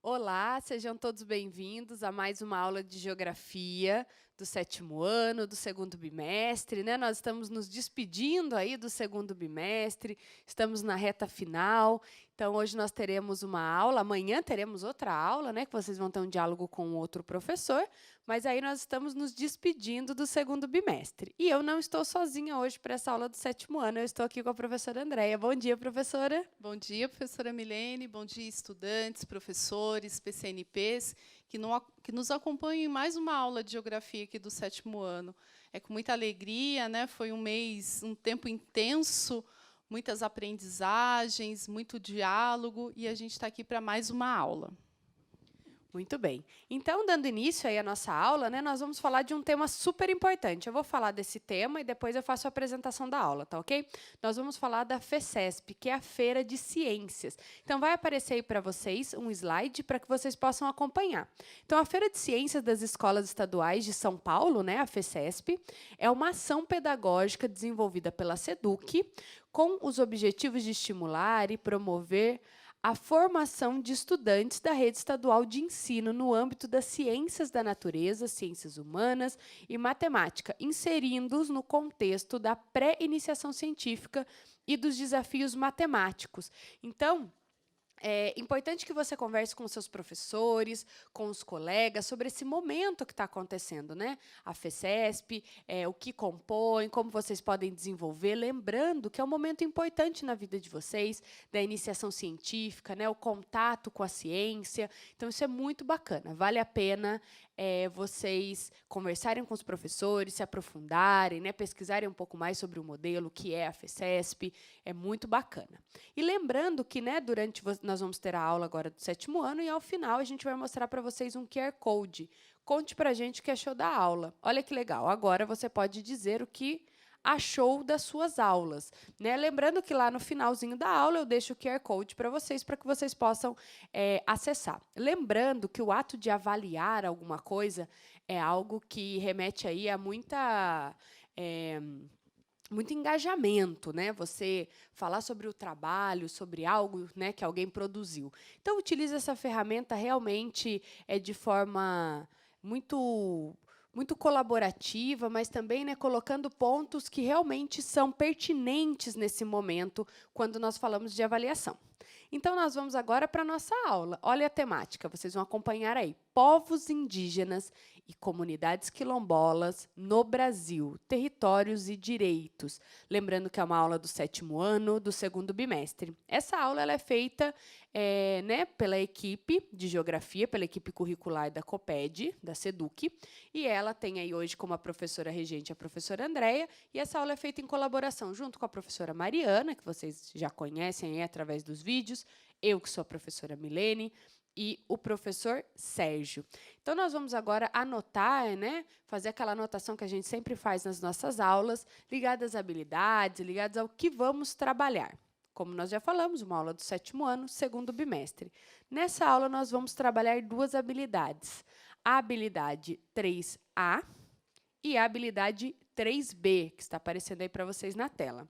Olá, sejam todos bem-vindos a mais uma aula de Geografia do 7º ano, do 2º bimestre, né? Nós estamos nos despedindo aí do 2º bimestre, estamos na reta final. Então, hoje nós teremos uma aula, amanhã teremos outra aula, né? Que vocês vão ter um diálogo com outro professor, mas aí nós estamos nos despedindo do 2º bimestre. E eu não estou sozinha hoje para essa aula do 7º ano, eu estou aqui com a professora Andréia. Bom dia, professora. Bom dia, professora Milene. Bom dia, estudantes, professores, PCNPs, que nos acompanham em mais uma aula de Geografia aqui do 7º ano. É com muita alegria, né? Foi um tempo intenso, muitas aprendizagens, muito diálogo, e a gente está aqui para mais uma aula. Muito bem. Então, dando início aí à nossa aula, né, nós vamos falar de um tema super importante. Eu vou falar desse tema e depois eu faço a apresentação da aula, tá ok? Nós vamos falar da FECESP, que é a Feira de Ciências. Então, vai aparecer aí para vocês um slide para que vocês possam acompanhar. Então, a Feira de Ciências das Escolas Estaduais de São Paulo, né, a FECESP, é uma ação pedagógica desenvolvida pela SEDUC com os objetivos de estimular e promover a formação de estudantes da rede estadual de ensino no âmbito das ciências da natureza, ciências humanas e matemática, inserindo-os no contexto da pré-iniciação científica e dos desafios matemáticos. Então, é importante que você converse com os seus professores, com os colegas, sobre esse momento que está acontecendo, né? A FECESP, o que compõe, como vocês podem desenvolver, lembrando que é um momento importante na vida de vocês, da iniciação científica, né? O contato com a ciência. Então, isso é muito bacana, vale a pena vocês conversarem com os professores, se aprofundarem, né? Pesquisarem um pouco mais sobre o modelo, que é a FECESP, é muito bacana. E lembrando que, né, nós vamos ter a aula agora do 7º ano e, ao final, a gente vai mostrar para vocês um QR Code. Conte para a gente o que achou da aula. Olha que legal, agora você pode dizer o que achou das suas aulas, né? Lembrando que lá no finalzinho da aula eu deixo o QR Code para que vocês possam acessar. Lembrando que o ato de avaliar alguma coisa é algo que remete aí a muito engajamento, né? Você falar sobre o trabalho, sobre algo, né, que alguém produziu. Então, utilize essa ferramenta realmente de forma muito colaborativa, mas também, né, colocando pontos que realmente são pertinentes nesse momento, quando nós falamos de avaliação. Então, nós vamos agora para a nossa aula. Olha a temática, vocês vão acompanhar aí. Povos indígenas e comunidades quilombolas no Brasil, territórios e direitos. Lembrando que é uma aula do 7º ano, do 2º bimestre. Essa aula ela é feita né, pela equipe de Geografia, pela equipe curricular da COPED, da SEDUC, e ela tem aí hoje como a professora regente a professora Andréia, e essa aula é feita em colaboração junto com a professora Mariana, que vocês já conhecem aí através dos vídeos, eu que sou a professora Milene, e o professor Sérgio. Então, nós vamos agora anotar, né, fazer aquela anotação que a gente sempre faz nas nossas aulas, ligada às habilidades, ligadas ao que vamos trabalhar. Como nós já falamos, uma aula do 7º ano, 2º bimestre. Nessa aula, nós vamos trabalhar duas habilidades. A habilidade 3A e a habilidade 3B, que está aparecendo aí para vocês na tela.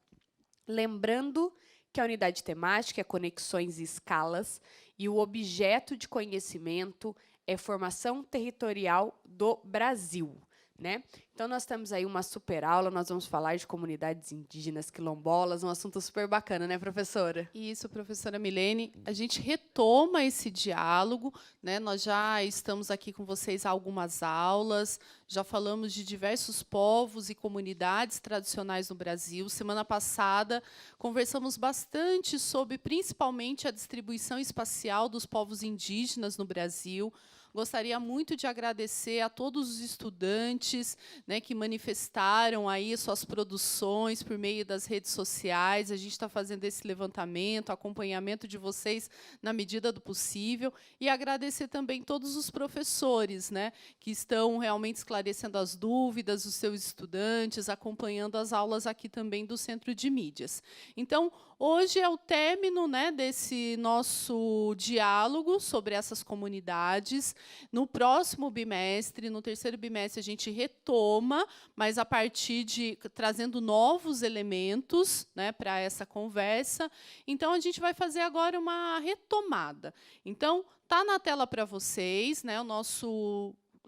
Lembrando que a unidade temática é conexões e escalas, e o objeto de conhecimento é formação territorial do Brasil, né? Então, nós temos aí uma super aula, nós vamos falar de comunidades indígenas quilombolas, um assunto super bacana, né, professora? Isso, professora Milene. A gente retoma esse diálogo, né? Nós já estamos aqui com vocês há algumas aulas, já falamos de diversos povos e comunidades tradicionais no Brasil. Semana passada, conversamos bastante sobre, principalmente, a distribuição espacial dos povos indígenas no Brasil. Gostaria muito de agradecer a todos os estudantes, né, que manifestaram aí suas produções por meio das redes sociais. A gente está fazendo esse levantamento, acompanhamento de vocês na medida do possível. E agradecer também todos os professores, né, que estão realmente esclarecendo as dúvidas dos seus estudantes, acompanhando as aulas aqui também do Centro de Mídias. Então, hoje é o término, né, desse nosso diálogo sobre essas comunidades. No próximo bimestre, no terceiro bimestre, a gente retoma, mas a partir de trazendo novos elementos, né, para essa conversa. Então, a gente vai fazer agora uma retomada. Então, está na tela para vocês, né,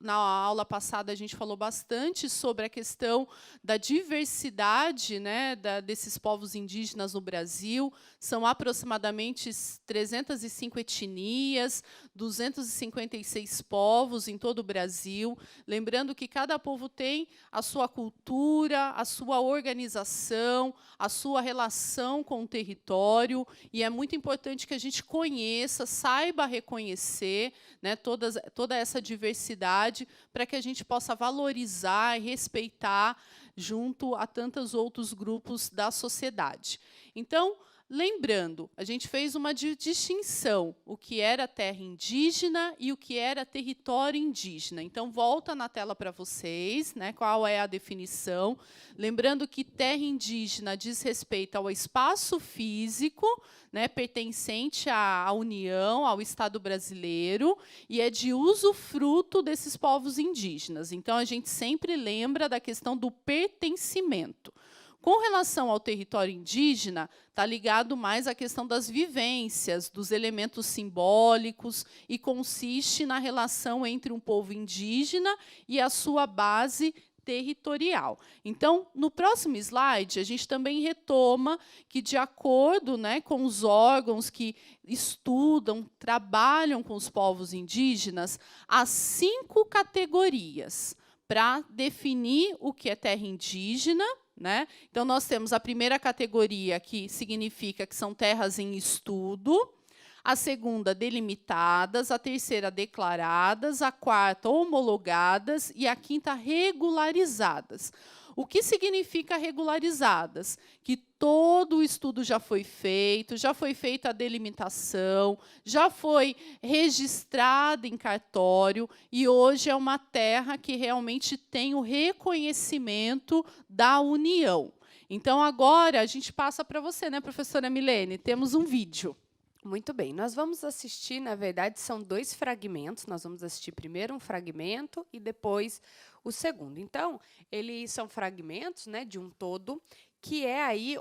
na aula passada, a gente falou bastante sobre a questão da diversidade, né, desses povos indígenas no Brasil. São aproximadamente 305 etnias, 256 povos em todo o Brasil. Lembrando que cada povo tem a sua cultura, a sua organização, a sua relação com o território, e é muito importante que a gente conheça, saiba reconhecer, né, toda essa diversidade, para que a gente possa valorizar e respeitar junto a tantos outros grupos da sociedade. Então, lembrando, a gente fez uma distinção, o que era terra indígena e o que era território indígena. Então, volta na tela para vocês, né, qual é a definição. Lembrando que terra indígena diz respeito ao espaço físico, né, pertencente à União, ao Estado brasileiro, e é de usufruto desses povos indígenas. Então, a gente sempre lembra da questão do pertencimento. Com relação ao território indígena, está ligado mais à questão das vivências, dos elementos simbólicos, e consiste na relação entre um povo indígena e a sua base territorial. Então, no próximo slide, a gente também retoma que, de acordo, né, com os órgãos que estudam, trabalham com os povos indígenas, há 5 categorias para definir o que é terra indígena, né? Então, nós temos a primeira categoria, que significa que são terras em estudo, a segunda, delimitadas, a terceira, declaradas, a quarta, homologadas, e a quinta, regularizadas. O que significa regularizadas? Que todo o estudo já foi feita a delimitação, já foi registrada em cartório, e hoje é uma terra que realmente tem o reconhecimento da União. Então, agora, a gente passa para você, né, professora Milene? Temos um vídeo. Muito bem, nós vamos assistir, na verdade, são 2 fragmentos. Nós vamos assistir primeiro um fragmento e depois o segundo. Então, eles são fragmentos, né, de um todo, que é aí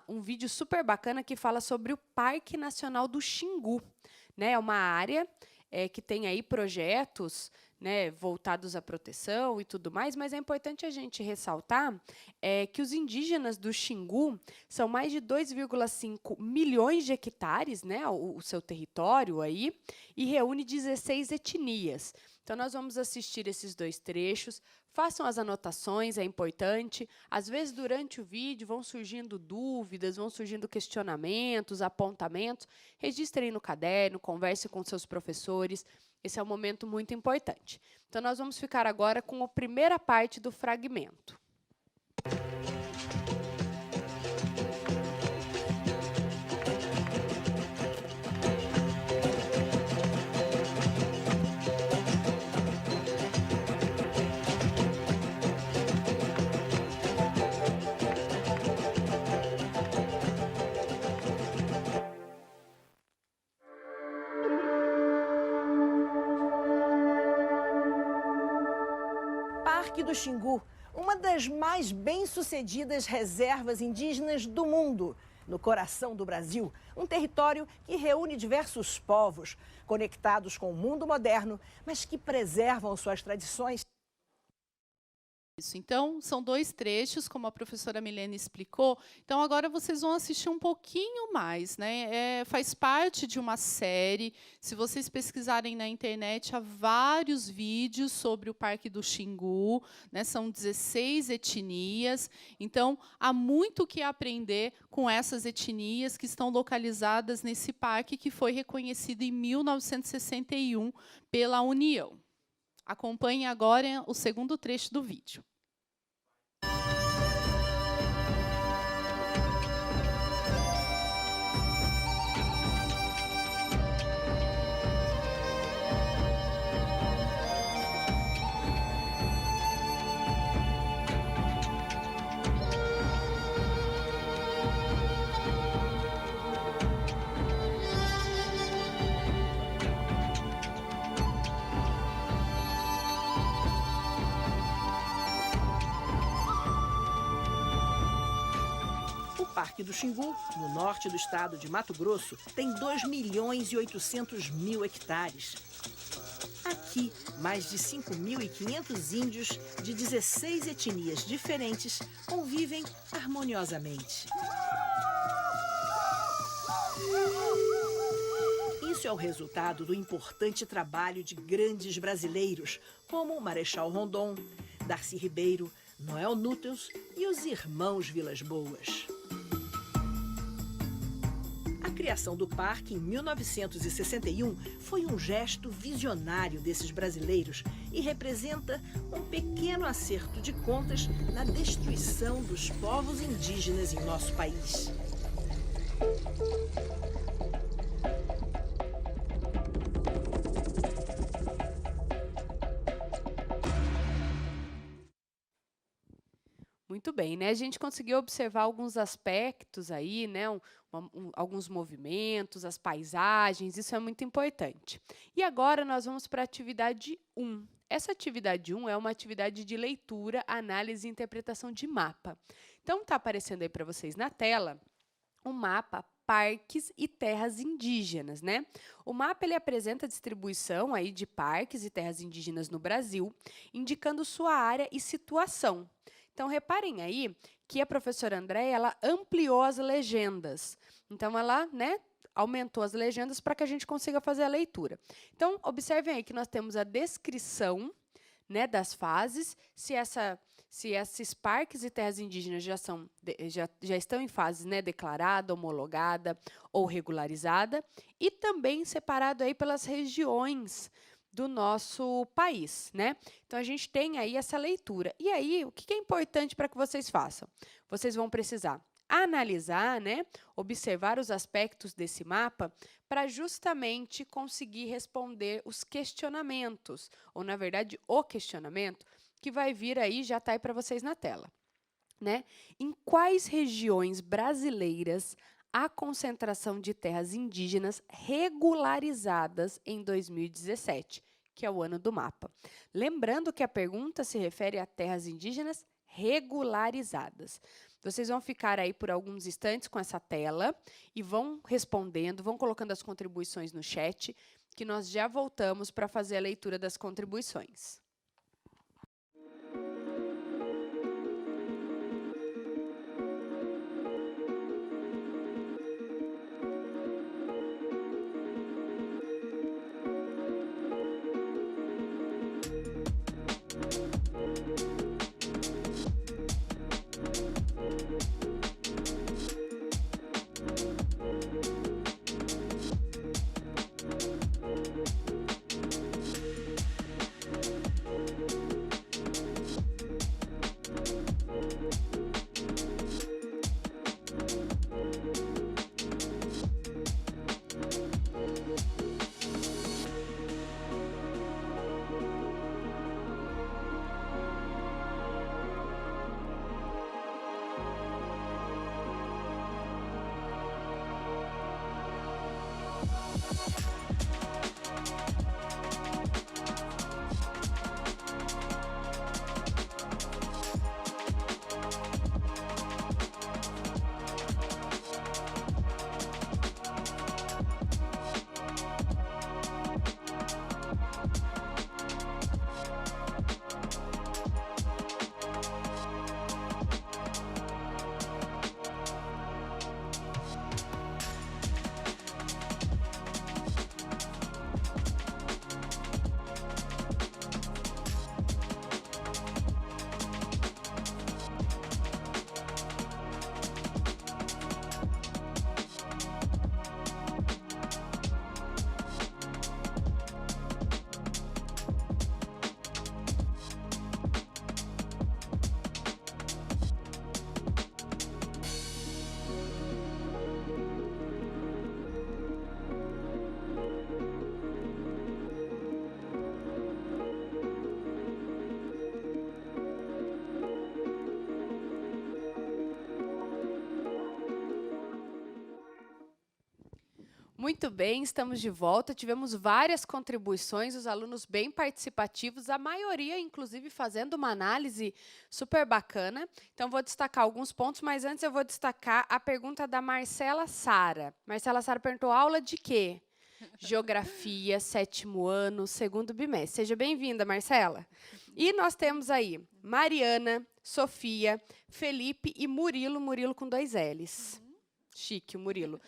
um vídeo super bacana que fala sobre o Parque Nacional do Xingu, né? É uma área que tem aí projetos, né, voltados à proteção e tudo mais, mas é importante a gente ressaltar que os indígenas do Xingu são mais de 2,5 milhões de hectares, né, o seu território aí, e reúne 16 etnias. Então, nós vamos assistir esses 2 trechos. Façam as anotações, é importante. Às vezes, durante o vídeo, vão surgindo dúvidas, vão surgindo questionamentos, apontamentos. Registrem no caderno, converse com seus professores. Esse é um momento muito importante. Então, nós vamos ficar agora com a primeira parte do fragmento. Parque do Xingu, uma das mais bem-sucedidas reservas indígenas do mundo, no coração do Brasil, um território que reúne diversos povos, conectados com o mundo moderno, mas que preservam suas tradições. Então, são 2 trechos, como a professora Milene explicou. Então, agora vocês vão assistir um pouquinho mais, né? Faz parte de uma série. Se vocês pesquisarem na internet, há vários vídeos sobre o Parque do Xingu, né? São 16 etnias. Então, há muito o que aprender com essas etnias que estão localizadas nesse parque, que foi reconhecido em 1961 pela União. Acompanhe agora o segundo trecho do vídeo. Parque do Xingu, no norte do estado de Mato Grosso, tem 2.800.000 hectares. Aqui, mais de 5.500 índios de 16 etnias diferentes convivem harmoniosamente. Isso é o resultado do importante trabalho de grandes brasileiros, como Marechal Rondon, Darcy Ribeiro, Noel Núteus e os irmãos Vilas Boas. A criação do parque em 1961 foi um gesto visionário desses brasileiros e representa um pequeno acerto de contas na destruição dos povos indígenas em nosso país. Muito bem, né? A gente conseguiu observar alguns aspectos aí, né? Alguns movimentos, as paisagens, isso é muito importante. E agora nós vamos para a atividade 1. Essa atividade 1 é uma atividade de leitura, análise e interpretação de mapa. Então, está aparecendo aí para vocês na tela o mapa Parques e Terras Indígenas, né? O mapa ele apresenta a distribuição aí de parques e terras indígenas no Brasil, indicando sua área e situação. Então, reparem aí que a professora Andréia, ela ampliou as legendas. Então, ela, né, aumentou as legendas para que a gente consiga fazer a leitura. Então, observem aí que nós temos a descrição, né, das fases, se esses parques e terras indígenas já estão em fase, né, declarada, homologada ou regularizada, e também separado aí pelas regiões do nosso país, né? Então, a gente tem aí essa leitura. E aí, o que é importante para que vocês façam? Vocês vão precisar analisar, né? Observar os aspectos desse mapa para justamente conseguir responder os questionamentos, ou, na verdade, o questionamento que vai vir aí, já está aí para vocês na tela, né? Em quais regiões brasileiras a concentração de terras indígenas regularizadas em 2017, que é o ano do mapa. Lembrando que a pergunta se refere a terras indígenas regularizadas. Vocês vão ficar aí por alguns instantes com essa tela e vão respondendo, vão colocando as contribuições no chat, que nós já voltamos para fazer a leitura das contribuições. Muito bem, estamos de volta. Tivemos várias contribuições, os alunos bem participativos, a maioria, inclusive, fazendo uma análise super bacana. Então, vou destacar alguns pontos, mas antes eu vou destacar a pergunta da Marcela Sara. Marcela Sara perguntou, aula de quê? Geografia, 7º ano, 2º bimestre. Seja bem-vinda, Marcela. E nós temos aí Mariana, Sofia, Felipe e Murilo, Murilo com 2 L's. Chique, o Murilo.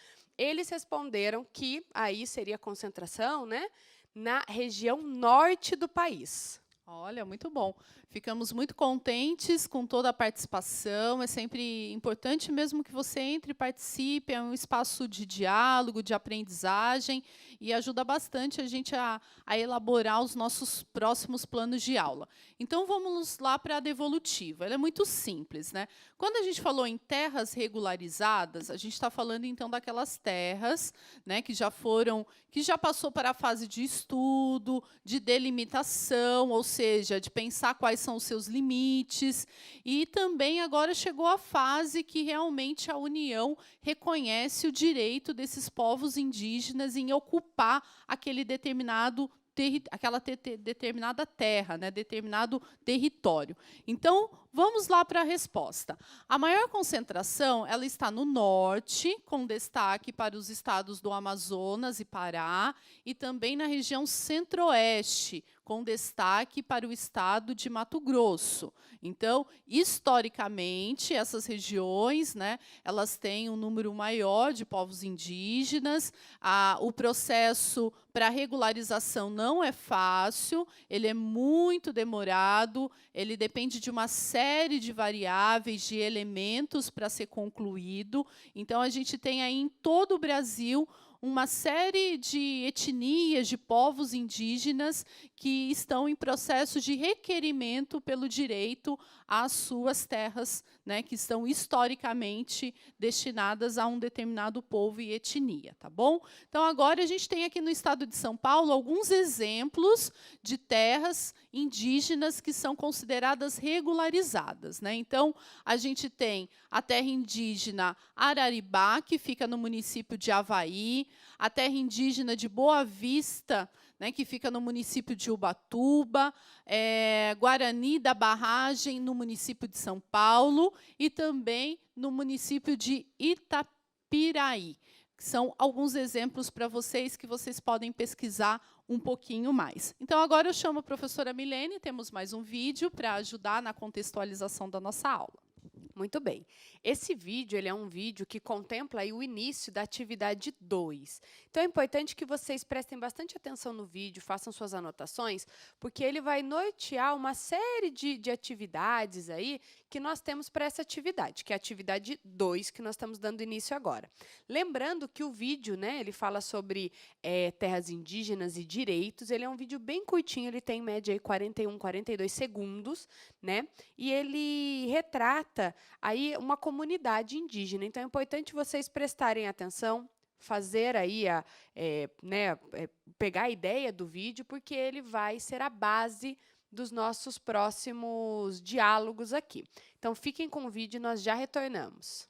Eles responderam que aí seria concentração, né, na região norte do país. Olha, muito bom. Ficamos muito contentes com toda a participação. É sempre importante mesmo que você entre e participe. É um espaço de diálogo, de aprendizagem e ajuda bastante a gente a elaborar os nossos próximos planos de aula. Então, vamos lá para a devolutiva. Ela é muito simples, né? Quando a gente falou em terras regularizadas, a gente está falando, então, daquelas terras, né, que já passou para a fase de estudo, de delimitação, ou seja, de pensar quais são os seus limites. E também agora chegou a fase que realmente a União reconhece o direito desses povos indígenas em ocupar aquele aquela determinada terra, né, determinado território. Então, vamos lá para a resposta. A maior concentração ela está no norte, com destaque para os estados do Amazonas e Pará, e também na região centro-oeste, com destaque para o estado de Mato Grosso. Então, historicamente, essas regiões, né, elas têm um número maior de povos indígenas. O processo para regularização não é fácil, ele é muito demorado, ele depende de uma série de variáveis, de elementos para ser concluído. Então, a gente tem aí em todo o Brasil uma série de etnias, de povos indígenas que estão em processo de requerimento pelo direito às suas terras, né, que estão historicamente destinadas a um determinado povo e etnia, tá bom? Então, agora a gente tem aqui no estado de São Paulo alguns exemplos de terras indígenas que são consideradas regularizadas, né? Então, a gente tem a terra indígena Araribá, que fica no município de Avaí, a terra indígena de Boa Vista, né, que fica no município de Ubatuba, Guarani da Barragem, no município de São Paulo, e também no município de Itapiraí. São alguns exemplos para vocês que vocês podem pesquisar um pouquinho mais. Então, agora eu chamo a professora Milene, temos mais um vídeo para ajudar na contextualização da nossa aula. Muito bem. Esse vídeo ele é um vídeo que contempla aí o início da atividade 2. Então, é importante que vocês prestem bastante atenção no vídeo, façam suas anotações, porque ele vai nortear uma série de atividades aí que nós temos para essa atividade, que é a atividade 2, que nós estamos dando início agora. Lembrando que o vídeo, né, ele fala sobre terras indígenas e direitos, ele é um vídeo bem curtinho, ele tem em média aí 41, 42 segundos, né, e ele retrata aí uma comunidade indígena. Então, é importante vocês prestarem atenção, fazer aí pegar a ideia do vídeo, porque ele vai ser a base dos nossos próximos diálogos aqui. Então, fiquem com o vídeo e nós já retornamos.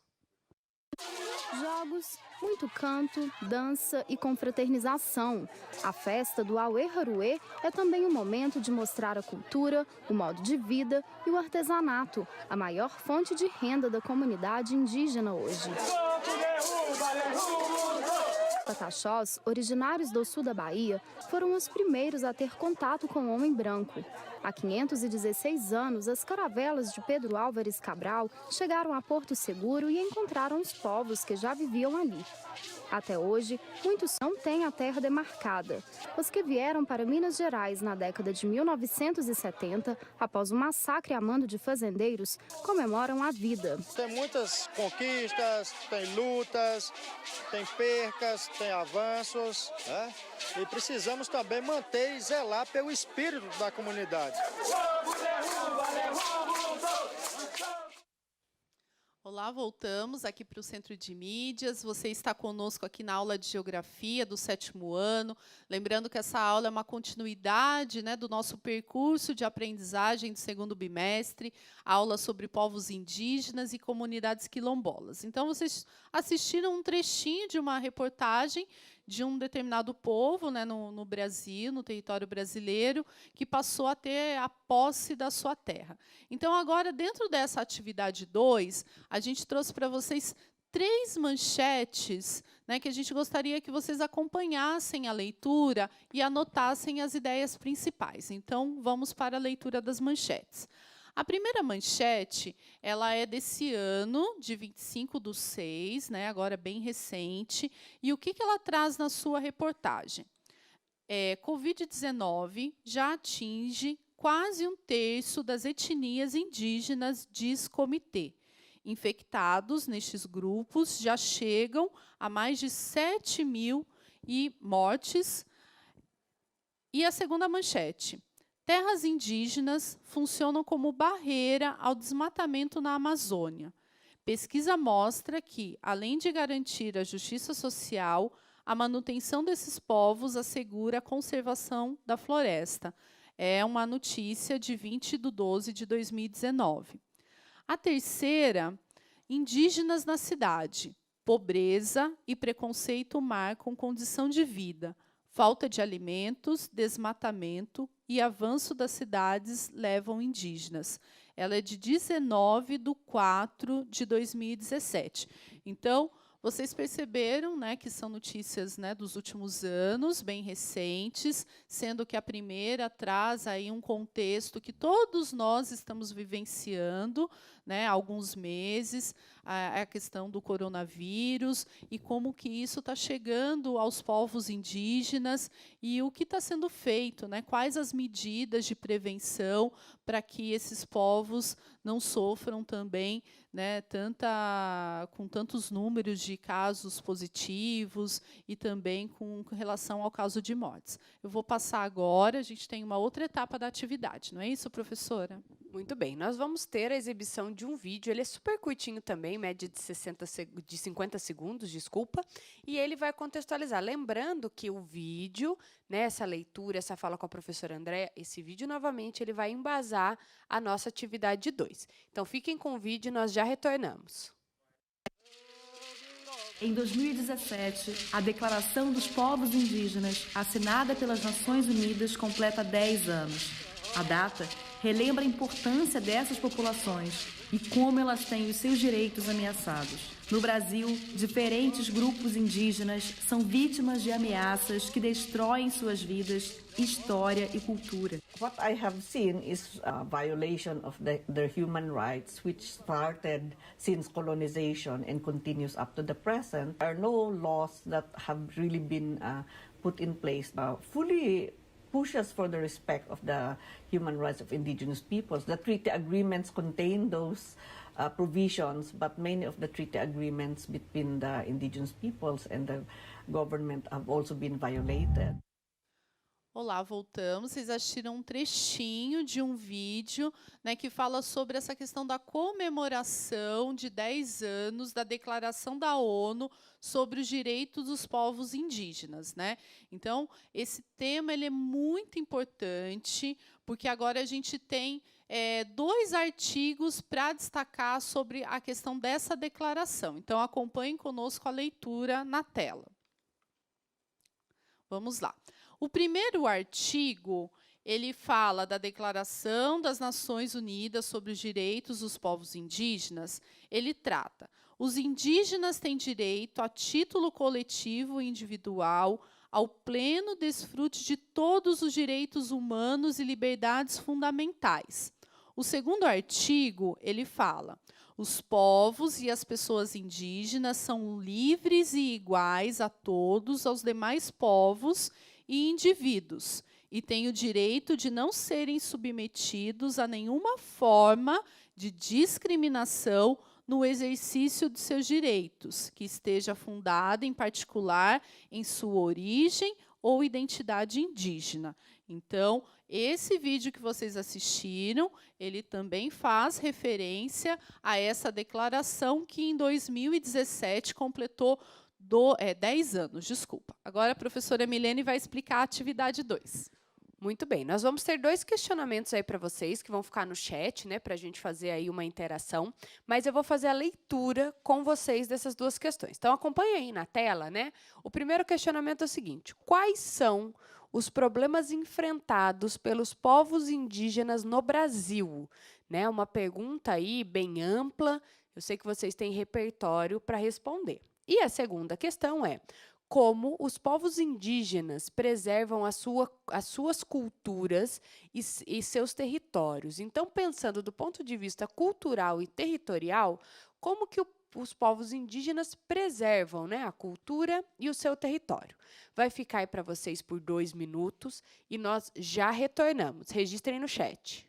Jogos, muito canto, dança e confraternização. A festa do Auê Haruê é também um momento de mostrar a cultura, o modo de vida e o artesanato, a maior fonte de renda da comunidade indígena hoje. Pataxós, originários do sul da Bahia, foram os primeiros a ter contato com o homem branco. Há 516 anos, as caravelas de Pedro Álvares Cabral chegaram a Porto Seguro e encontraram os povos que já viviam ali. Até hoje, muitos não têm a terra demarcada. Os que vieram para Minas Gerais na década de 1970, após o massacre a mando de fazendeiros, comemoram a vida. Tem muitas conquistas, tem lutas, tem percas, tem avanços, né? E precisamos também manter e zelar pelo espírito da comunidade. Olá, voltamos aqui para o Centro de Mídias. Você está conosco aqui na aula de Geografia do 7º ano. Lembrando que essa aula é uma continuidade, né, do nosso percurso de aprendizagem do 2º bimestre, aula sobre povos indígenas e comunidades quilombolas. Então, vocês assistiram um trechinho de uma reportagem de um determinado povo, né, no Brasil, no território brasileiro, que passou a ter a posse da sua terra. Então, agora, dentro dessa atividade 2, a gente trouxe para vocês 3 manchetes, né, que a gente gostaria que vocês acompanhassem a leitura e anotassem as ideias principais. Então, vamos para a leitura das manchetes. A primeira manchete, ela é desse ano, de 25/6, né, agora bem recente. E o que ela traz na sua reportagem? Covid-19 já atinge quase 1/3 das etnias indígenas, diz comitê. Infectados nestes grupos já chegam a mais de 7.000 mortes. E a segunda manchete: terras indígenas funcionam como barreira ao desmatamento na Amazônia. Pesquisa mostra que, além de garantir a justiça social, a manutenção desses povos assegura a conservação da floresta. É uma notícia de 20/12/2019. A terceira: indígenas na cidade. Pobreza e preconceito marcam condição de vida. Falta de alimentos, desmatamento e avanço das cidades levam indígenas. Ela é de 19/4/2017. Então, vocês perceberam, né, que são notícias, né, dos últimos anos, bem recentes, sendo que a primeira traz aí um contexto que todos nós estamos vivenciando, né, há alguns meses, a questão do coronavírus e como que isso está chegando aos povos indígenas e o que está sendo feito, né, quais as medidas de prevenção para que esses povos não sofram também, né, com tantos números de casos positivos e também com relação ao caso de mortes. Eu vou passar agora, a gente tem uma outra etapa da atividade, não é isso, professora? Muito bem, nós vamos ter a exibição de um vídeo, ele é super curtinho também, média de 50 segundos, desculpa, e ele vai contextualizar. Lembrando que o vídeo, né, essa leitura, essa fala com a professora Andréa, esse vídeo, novamente, ele vai embasar a nossa atividade 2. Então, fiquem com o vídeo e nós já retornamos. Em 2017, a Declaração dos Povos Indígenas, assinada pelas Nações Unidas, completa 10 anos. A data relembra a importância dessas populações e como elas têm os seus direitos ameaçados. No Brasil, diferentes grupos indígenas são vítimas de ameaças que destroem suas vidas, história e cultura. What I have seen is a violation of their human rights, which started since colonization and continues up to the present. There are no laws that have really been put in place fully pushes for the respect of the human rights of indigenous peoples. The treaty agreements contain those provisions, but many of the treaty agreements between the indigenous peoples and the government have also been violated. Olá, voltamos. Vocês assistiram um trechinho de um vídeo, né, que fala sobre essa questão da comemoração de 10 anos da Declaração da ONU sobre os direitos dos povos indígenas, né? Então, esse tema ele é muito importante, porque agora a gente tem 2 artigos para destacar sobre a questão dessa declaração. Então, acompanhem conosco a leitura na tela. Vamos lá. O primeiro artigo, ele fala da Declaração das Nações Unidas sobre os Direitos dos Povos Indígenas. Ele trata: os indígenas têm direito a título coletivo e individual ao pleno desfrute de todos os direitos humanos e liberdades fundamentais. O segundo artigo, ele fala: os povos e as pessoas indígenas são livres e iguais a todos, aos demais povos e indivíduos, e têm o direito de não serem submetidos a nenhuma forma de discriminação no exercício de seus direitos, que esteja fundada, em particular, em sua origem ou identidade indígena. Então, esse vídeo que vocês assistiram, ele também faz referência a essa declaração que, em 2017, completou 10 anos, desculpa. Agora a professora Milene vai explicar a atividade 2. Muito bem, nós vamos ter 2 questionamentos aí para vocês, que vão ficar no chat, né, para a gente fazer aí uma interação, mas eu vou fazer a leitura com vocês dessas 2 questões. Então, acompanha aí na tela, né? O primeiro questionamento é o seguinte: quais são os problemas enfrentados pelos povos indígenas no Brasil? Né, uma pergunta aí bem ampla, eu sei que vocês têm repertório para responder. E a segunda questão é: como os povos indígenas preservam as suas culturas e seus territórios. Então, pensando do ponto de vista cultural e territorial, como que os povos indígenas preservam, né, a cultura e o seu território. Vai ficar aí para vocês por 2 minutos e nós já retornamos. Registrem no chat.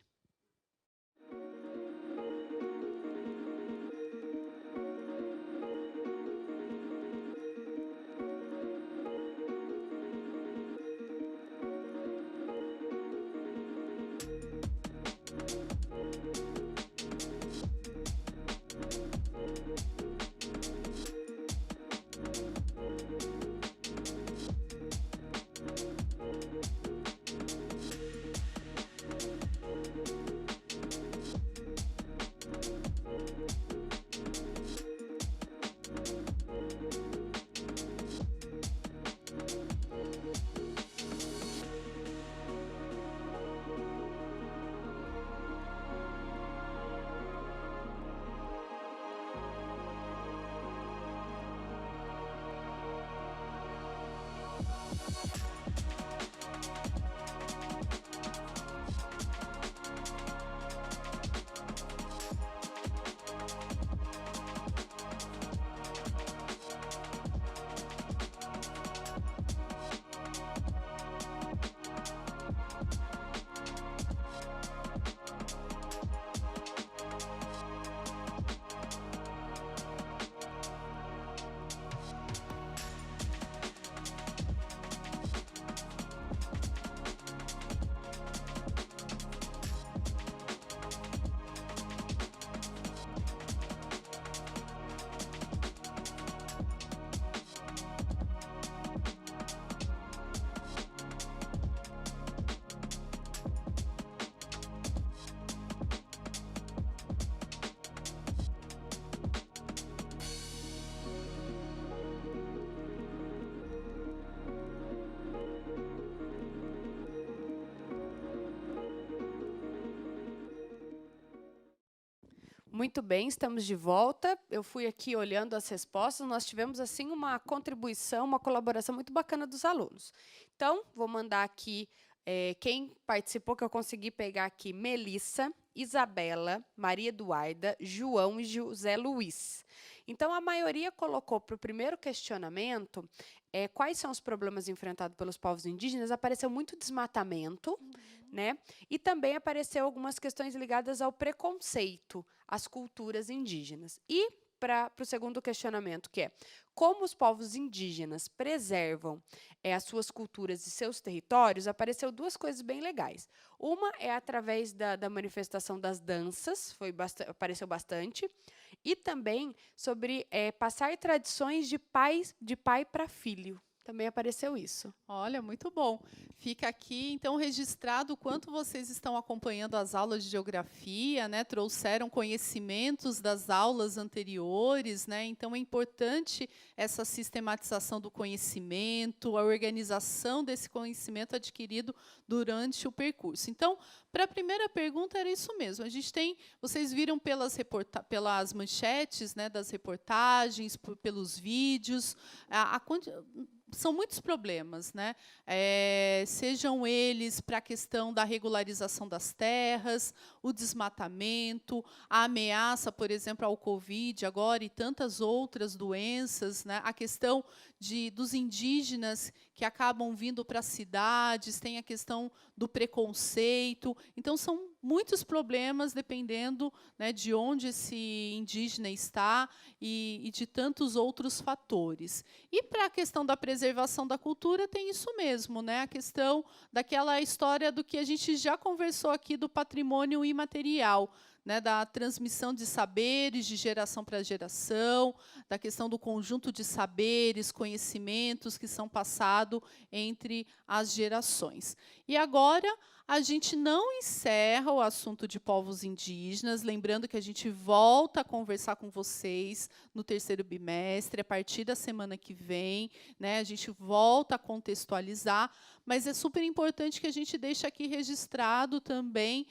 Muito bem, estamos de volta. Eu fui aqui olhando as respostas, nós tivemos assim uma contribuição, uma colaboração muito bacana dos alunos. Então, vou mandar aqui quem participou, que eu consegui pegar aqui: Melissa, Isabela, Maria Eduarda, João e José Luiz. Então, a maioria colocou para o primeiro questionamento quais são os problemas enfrentados pelos povos indígenas. Apareceu muito desmatamento, né? E também apareceu algumas questões ligadas ao preconceito às culturas indígenas. E para o segundo questionamento, que é como os povos indígenas preservam as suas culturas e seus territórios, apareceu 2 coisas bem legais. Uma é através da manifestação das danças, apareceu bastante, e também sobre passar tradições de pai para filho. Também apareceu isso. Olha, muito bom. Fica aqui, então, registrado o quanto vocês estão acompanhando as aulas de geografia, né? Trouxeram conhecimentos das aulas anteriores, né? Então, é importante essa sistematização do conhecimento, a organização desse conhecimento adquirido durante o percurso. Então, para a primeira pergunta, era isso mesmo. A gente tem, vocês viram pelas manchetes, né, das reportagens, pelos vídeos, são muitos problemas, né? Sejam eles para a questão da regularização das terras, o desmatamento, a ameaça, por exemplo, ao Covid agora e tantas outras doenças, né? A questão dos indígenas que acabam vindo para as cidades, tem a questão do preconceito. Então, são muitos problemas, dependendo, né, de onde esse indígena está e de tantos outros fatores. E para a questão da preservação da cultura, tem isso mesmo, né? A questão daquela história do que a gente já conversou aqui do patrimônio imaterial, né, da transmissão de saberes de geração para geração, da questão do conjunto de saberes, conhecimentos que são passados entre as gerações. E agora a gente não encerra o assunto de povos indígenas, lembrando que a gente volta a conversar com vocês no terceiro bimestre, a partir da semana que vem, né, a gente volta a contextualizar, mas é super importante que a gente deixe aqui registrado também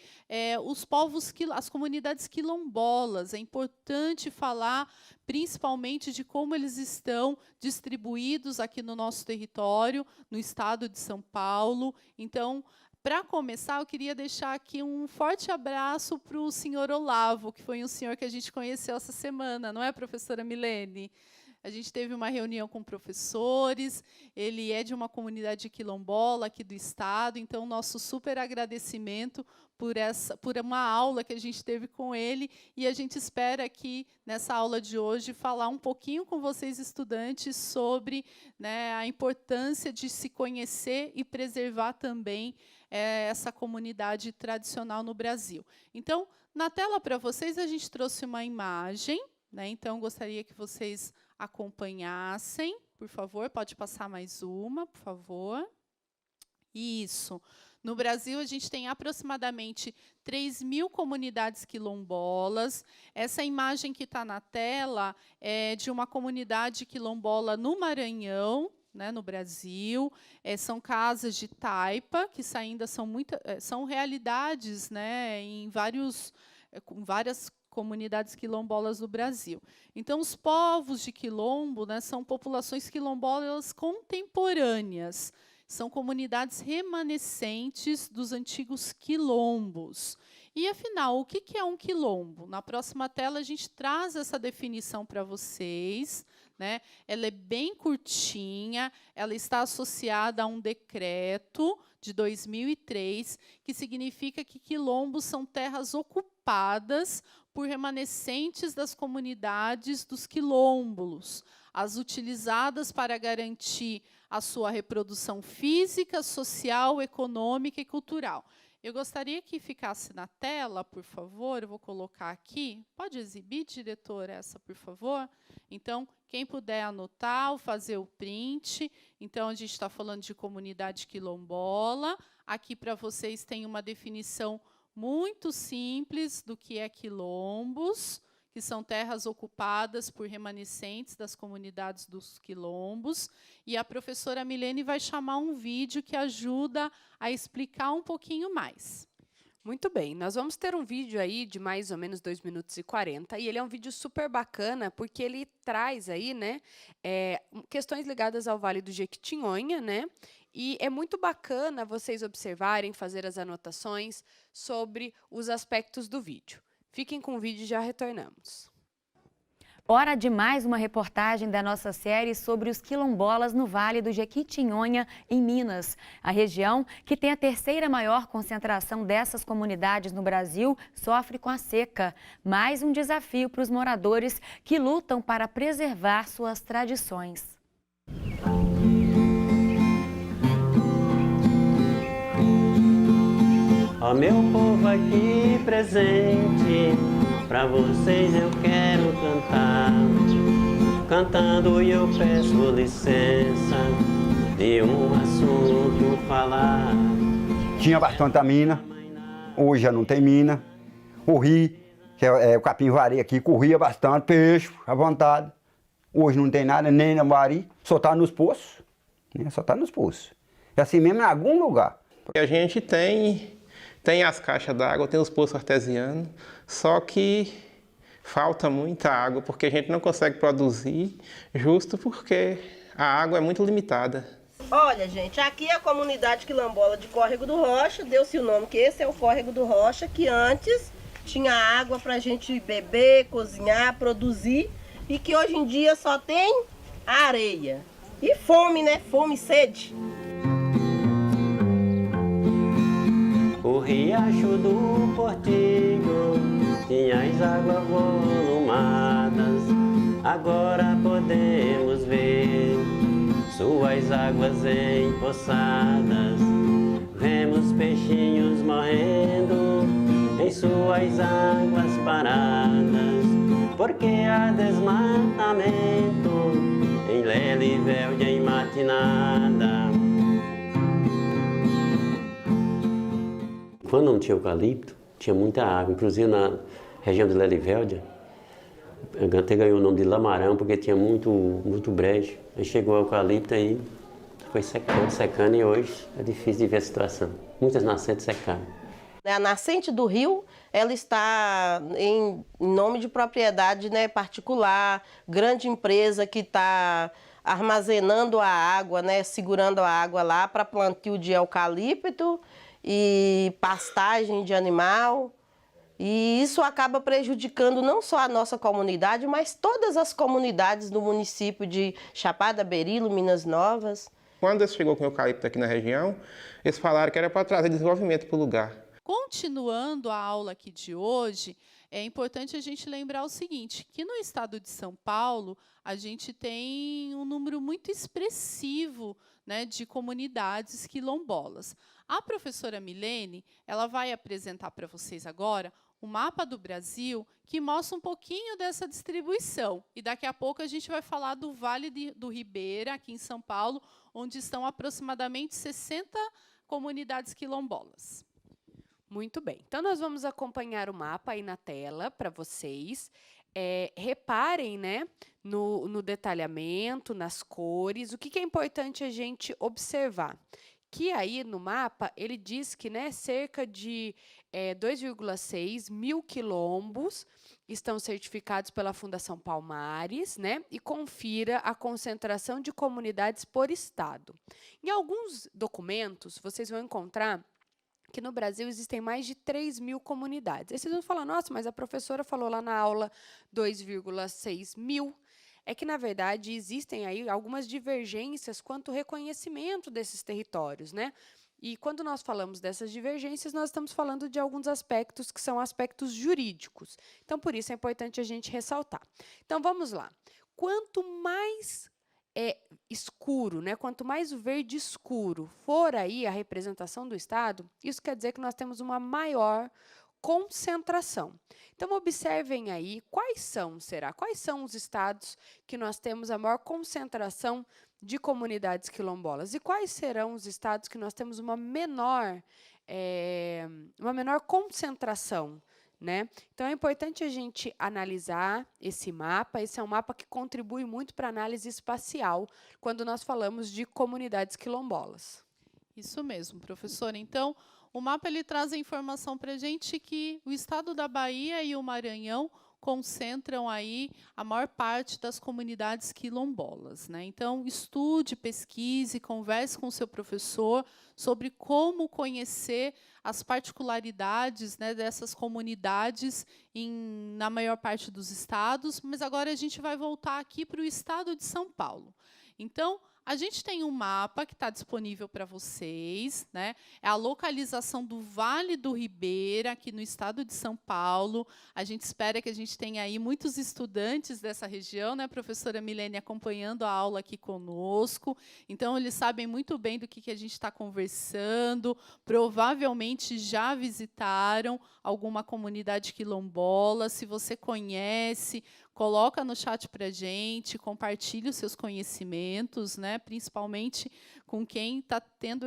os povos, as comunidades quilombolas. É importante falar principalmente de como eles estão distribuídos aqui no nosso território, no estado de São Paulo. Então, para começar, eu queria deixar aqui um forte abraço para o senhor Olavo, que foi um senhor que a gente conheceu essa semana, não é, professora Milene? A gente teve uma reunião com professores, ele é de uma comunidade quilombola aqui do estado, então nosso super agradecimento por uma aula que a gente teve com ele, e a gente espera aqui, nessa aula de hoje, falar um pouquinho com vocês, estudantes, sobre, né, a importância de se conhecer e preservar também essa comunidade tradicional no Brasil. Então, na tela para vocês, a gente trouxe uma imagem, né, então gostaria que vocês acompanhassem, por favor, pode passar mais uma, por favor. Isso. No Brasil, a gente tem aproximadamente 3.000 comunidades quilombolas. Essa imagem que está na tela é de uma comunidade quilombola no Maranhão, né, no Brasil. São casas de taipa, que ainda são realidades, né, em várias comunidades quilombolas do Brasil. Então, os povos de quilombo, né, são populações quilombolas contemporâneas. São comunidades remanescentes dos antigos quilombos. E, afinal, o que é um quilombo? Na próxima tela, a gente traz essa definição para vocês, né? Ela é bem curtinha, ela está associada a um decreto de 2003, que significa que quilombos são terras ocupadas por remanescentes das comunidades dos quilombos, as utilizadas para garantir a sua reprodução física, social, econômica e cultural. Eu gostaria que ficasse na tela, por favor, eu vou colocar aqui. Pode exibir, diretor, essa, por favor? Então, quem puder anotar ou fazer o print. Então, a gente está falando de comunidade quilombola. Aqui, para vocês, tem uma definição muito simples do que é quilombos, que são terras ocupadas por remanescentes das comunidades dos quilombos. E a professora Milene vai chamar um vídeo que ajuda a explicar um pouquinho mais. Muito bem, nós vamos ter um vídeo aí de mais ou menos 2 minutos e 40, e ele é um vídeo super bacana, porque ele traz aí, né, questões ligadas ao Vale do Jequitinhonha, né, e é muito bacana vocês observarem, fazer as anotações sobre os aspectos do vídeo. Fiquem com o vídeo e já retornamos. Hora de mais uma reportagem da nossa série sobre os quilombolas no Vale do Jequitinhonha, em Minas. A região, que tem a terceira maior concentração dessas comunidades no Brasil, sofre com a seca. Mais um desafio para os moradores que lutam para preservar suas tradições. Ó meu povo aqui presente, pra vocês eu quero cantar. Cantando eu peço licença de um assunto falar. Tinha bastante mina, hoje já não tem mina. O rio, que é o capim-vari aqui, corria bastante, peixe à vontade. Hoje não tem nada, nem na vari, só tá nos poços, né? Só tá nos poços. É assim mesmo em algum lugar. A gente tem as caixas d'água, tem os poços artesianos, só que falta muita água, porque a gente não consegue produzir, justo porque a água é muito limitada. Olha, gente, aqui é a comunidade quilombola de Córrego do Rocha, deu-se o nome que esse é o Córrego do Rocha, que antes tinha água para a gente beber, cozinhar, produzir, e que hoje em dia só tem areia. E fome, né? Fome e sede. O riacho do Portilho tinha as águas volumadas, agora podemos ver suas águas empoçadas. Vemos peixinhos morrendo em suas águas porque há desmatamento em Lelivelde, em Matinada. Quando não tinha eucalipto, tinha muita água, inclusive na região de Lelivelde, até ganhou o nome de Lamarão, porque tinha muito brejo. Aí chegou o eucalipto aí, foi secando e hoje é difícil de ver a situação. Muitas nascentes secaram. A nascente do rio, ela está em nome de propriedade, né, particular, grande empresa que está armazenando a água, né, segurando a água lá para plantio de eucalipto e pastagem de animal. E isso acaba prejudicando não só a nossa comunidade, mas todas as comunidades do município de Chapada, Berilo, Minas Novas. Quando eles chegou com o eucalipto aqui na região, eles falaram que era para trazer desenvolvimento para o lugar. Continuando a aula aqui de hoje, é importante a gente lembrar o seguinte, que no estado de São Paulo, a gente tem um número muito expressivo, né, de comunidades quilombolas. A professora Milene, ela vai apresentar para vocês agora o mapa do Brasil, que mostra um pouquinho dessa distribuição. E daqui a pouco a gente vai falar do Vale do Ribeira, aqui em São Paulo, onde estão aproximadamente 60 comunidades quilombolas. Muito bem. Então, nós vamos acompanhar o mapa aí na tela para vocês. Reparem, né, no detalhamento, nas cores. O que é importante a gente observar? Que aí no mapa ele diz que, né, cerca de 2,6 mil quilombos estão certificados pela Fundação Palmares, né, e confira a concentração de comunidades por estado. Em alguns documentos, vocês vão encontrar que no Brasil existem mais de 3 mil comunidades. Aí vocês vão falar, nossa, mas a professora falou lá na aula 2,6 mil. É que, na verdade, existem aí algumas divergências quanto ao reconhecimento desses territórios, né? E quando nós falamos dessas divergências, nós estamos falando de alguns aspectos que são aspectos jurídicos. Então, por isso é importante a gente ressaltar. Então, vamos lá. Quanto mais escuro, né? Quanto mais o verde escuro for aí a representação do estado, isso quer dizer que nós temos uma maior concentração. Então, observem aí quais são os estados que nós temos a maior concentração de comunidades quilombolas e quais serão os estados que nós temos uma menor concentração, né? Então, é importante a gente analisar esse mapa. Esse é um mapa que contribui muito para a análise espacial quando nós falamos de comunidades quilombolas. Isso mesmo, professora. Então, o mapa ele traz a informação para a gente que o estado da Bahia e o Maranhão concentram aí a maior parte das comunidades quilombolas, né? Então, estude, pesquise, converse com o seu professor sobre como conhecer as particularidades, né, dessas comunidades na maior parte dos estados, mas agora a gente vai voltar aqui para o estado de São Paulo. Então, a gente tem um mapa que está disponível para vocês, né? É a localização do Vale do Ribeira, aqui no estado de São Paulo. A gente espera que a gente tenha aí muitos estudantes dessa região, né, professora Milene, acompanhando a aula aqui conosco. Então, eles sabem muito bem do que a gente está conversando, provavelmente já visitaram alguma comunidade quilombola. Se você conhece, coloca no chat para a gente, compartilhe os seus conhecimentos, né, principalmente com quem está tendo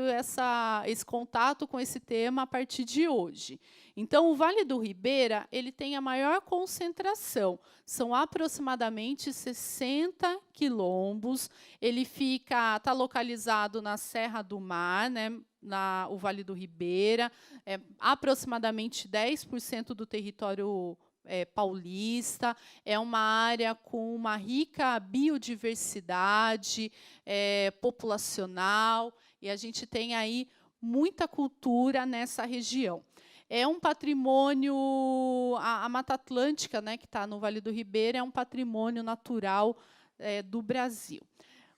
esse contato com esse tema a partir de hoje. Então, o Vale do Ribeira ele tem a maior concentração, são aproximadamente 60 quilombos. Ele está localizado na Serra do Mar, né, o Vale do Ribeira, aproximadamente 10% do território paulista, é uma área com uma rica biodiversidade populacional, e a gente tem aí muita cultura nessa região. É um patrimônio, a Mata Atlântica, né, que está no Vale do Ribeira, é um patrimônio natural do Brasil.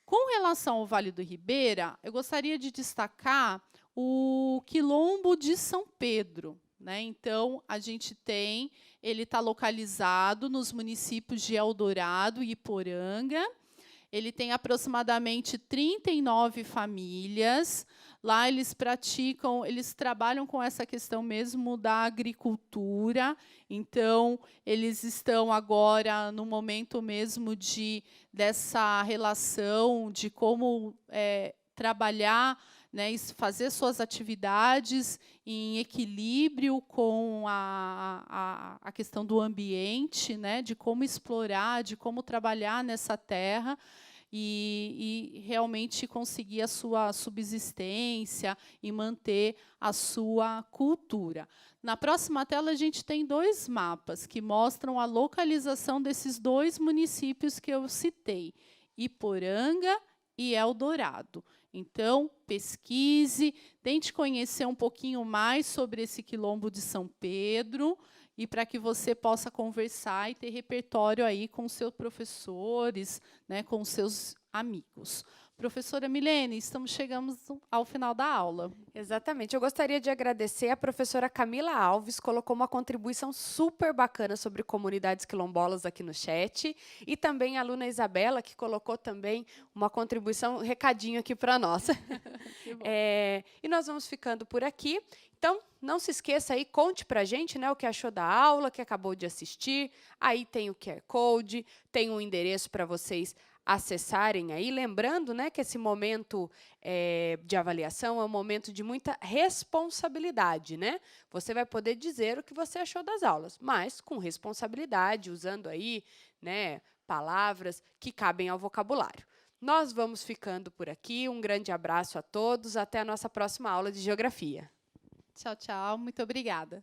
Com relação ao Vale do Ribeira, eu gostaria de destacar o Quilombo de São Pedro, né? Então, a gente ele está localizado nos municípios de Eldorado e Iporanga. Ele tem aproximadamente 39 famílias. Lá eles praticam, eles trabalham com essa questão mesmo da agricultura. Então, eles estão agora no momento mesmo dessa relação de como trabalhar, né, fazer suas atividades em equilíbrio com a questão do ambiente, né, de como explorar, de como trabalhar nessa terra e realmente conseguir a sua subsistência e manter a sua cultura. Na próxima tela, a gente tem 2 mapas que mostram a localização desses 2 municípios que eu citei, Iporanga e Eldorado. Então, pesquise, tente conhecer um pouquinho mais sobre esse quilombo de São Pedro, e para que você possa conversar e ter repertório aí com seus professores, né, com seus amigos. Professora Milene, chegamos ao final da aula. Exatamente. Eu gostaria de agradecer a professora Camila Alves, colocou uma contribuição super bacana sobre comunidades quilombolas aqui no chat, e também a aluna Isabela, que colocou também uma contribuição, um recadinho aqui para nós. E nós vamos ficando por aqui. Então, não se esqueça aí, conte para a gente, né, o que achou da aula, que acabou de assistir. Aí tem o QR Code, tem um endereço para vocês acessarem aí, lembrando, né, que esse momento de avaliação é um momento de muita responsabilidade, né? Você vai poder dizer o que você achou das aulas, mas com responsabilidade, usando aí, né, palavras que cabem ao vocabulário. Nós vamos ficando por aqui, um grande abraço a todos, até a nossa próxima aula de Geografia. Tchau, tchau, muito obrigada.